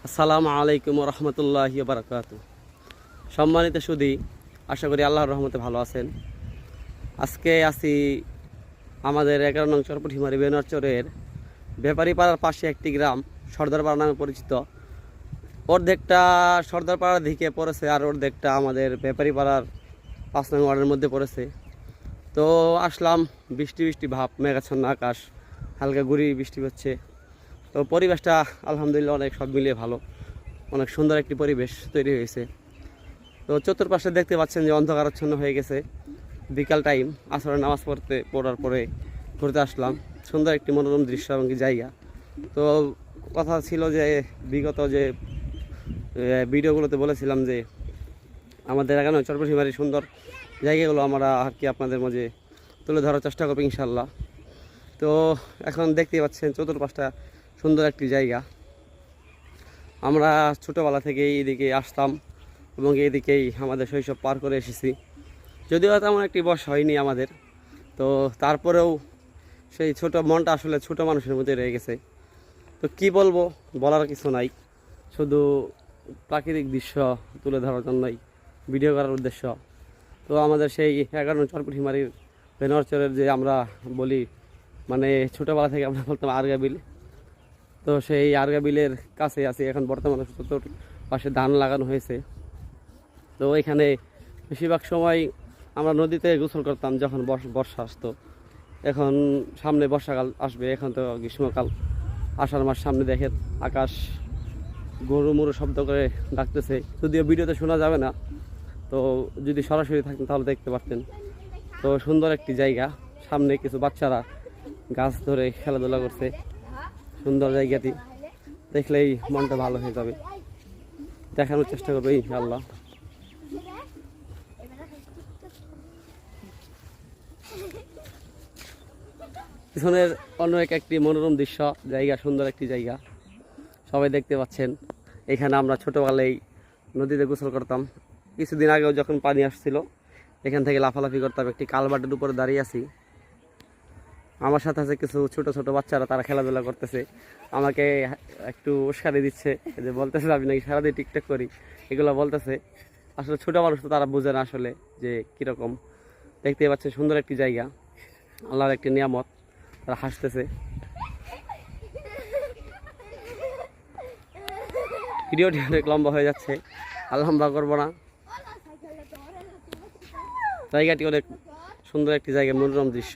আসসালামু আলাইকুম রহমতুল্লাহি বারাকাতু। সম্মানিত সুধী, আশা করি আল্লাহর রহমতে ভালো আছেন। আজকে আছি আমাদের 11 নং চরপুঠিমারি বেনারচরের ব্যাপারী পাড়ার পাশে একটি গ্রাম সর্দারপাড়া নামে পরিচিত। অর্ধেকটা সর্দারপাড়ার দিকে পড়েছে আর অর্ধেকটা আমাদের ব্যাপারী পাড়ার 5 নং ওয়ার্ডের মধ্যে পড়েছে। তো আসলাম, বৃষ্টি বৃষ্টি ভাব, মেঘাচ্ছন্ন আকাশ, হালকা গুড়ি বৃষ্টি হচ্ছে। তো পরিবেশটা আলহামদুলিল্লাহ অনেক সব মিলিয়ে ভালো, অনেক সুন্দর একটি পরিবেশ তৈরি হয়েছে। তো চতুর্পাশে দেখতে পাচ্ছেন যে অন্ধকারাচ্ছন্ন হয়ে গেছে। বিকাল টাইম, আসরের নামাজ পড়ার পরে ঘুরতে আসলাম। সুন্দর একটি মনোরম দৃশ্য এবং কি জায়গা। তো কথা ছিল যে বিগত যে ভিডিওগুলোতে বলেছিলাম যে আমাদের এখানে চরপুঠিমারির সুন্দর জায়গাগুলো আমরা আর কি আপনাদের মাঝে তুলে ধরার চেষ্টা করবো ইনশাল্লাহ। তো এখন দেখতেই পাচ্ছেন চতুর্পাশটা সুন্দর একটি জায়গা। আমরা ছোটোবেলা থেকেই এইদিকে আসতাম এবং এইদিকেই আমাদের শৈশব পার করে এসেছি। যদিও তেমন একটি বয়স হয়নি আমাদের, তো তারপরেও সেই ছোট মনটা আসলে ছোট মানুষের মধ্যে রয়ে গেছে। তো কি বলবো, বলার কিছু নাই, শুধু প্রাকৃতিক দৃশ্য তুলে ধরার জন্যই ভিডিও করার উদ্দেশ্য। তো আমাদের সেই 11 নং চরপুঠিমারির বেনারচরের যে আমরা বলি, মানে ছোটোবেলা থেকে আমরা বলতাম আরগা বিল, তো সেই আরগা বিলের কাছে আছি এখন বর্তমানে। পাশে ধান লাগানো হয়েছে। তো এখানে বেশিরভাগ সময় আমরা নদীতে গোসল করতাম যখন বর্ষা আসতো। এখন সামনে বর্ষাকাল আসবে, এখন তো গ্রীষ্মকাল, আষাঢ় মাস সামনে। দেখেন আকাশ গরু মুরু শব্দ করে ডাকতেছে, যদিও ভিডিওতে শোনা যাবে না। তো যদি সরাসরি থাকতেন তাহলে দেখতে পারতেন। তো সুন্দর একটি জায়গা, সামনে কিছু বাচ্চারা গাছ ধরে খেলাধুলা করছে। সুন্দর জায়গাটি দেখলেই মনটা ভালো হয়ে যাবে। দেখানোর চেষ্টা করবো ইনশাআল্লাহ। পিছনের অন্য একটি মনোরম দৃশ্য, জায়গা, সুন্দর একটি জায়গা সবাই দেখতে পাচ্ছেন। এখানে আমরা ছোটোবেলায় নদীতে গোসল করতাম। কিছুদিন আগেও যখন পানি আসছিল এখান থেকে লাফালাফি করতাম। একটি কালভার্টের উপরে দাঁড়িয়ে আছি, আমার সাথে আছে কিছু ছোট ছোট বাচ্চারা, তারা খেলাধুলা করতেছে। আমাকে একটু উস্কানি দিচ্ছে, যে বলতেছে আমি নাকি সারাদিন টিকটক করি, এগুলো বলতেছে। আসলে ছোটো মানুষ তো তারা বোঝে না আসলে যে কীরকম। দেখতে পাচ্ছে সুন্দর একটি জায়গা, আল্লাহর একটি নিয়ামত। তারা হাসতেছে। ভিডিওটি অনেক লম্বা হয়ে যাচ্ছে, আর লম্বা করবো না। জায়গাটি অনেক সুন্দর একটি জায়গা, মনোরম দৃশ্য।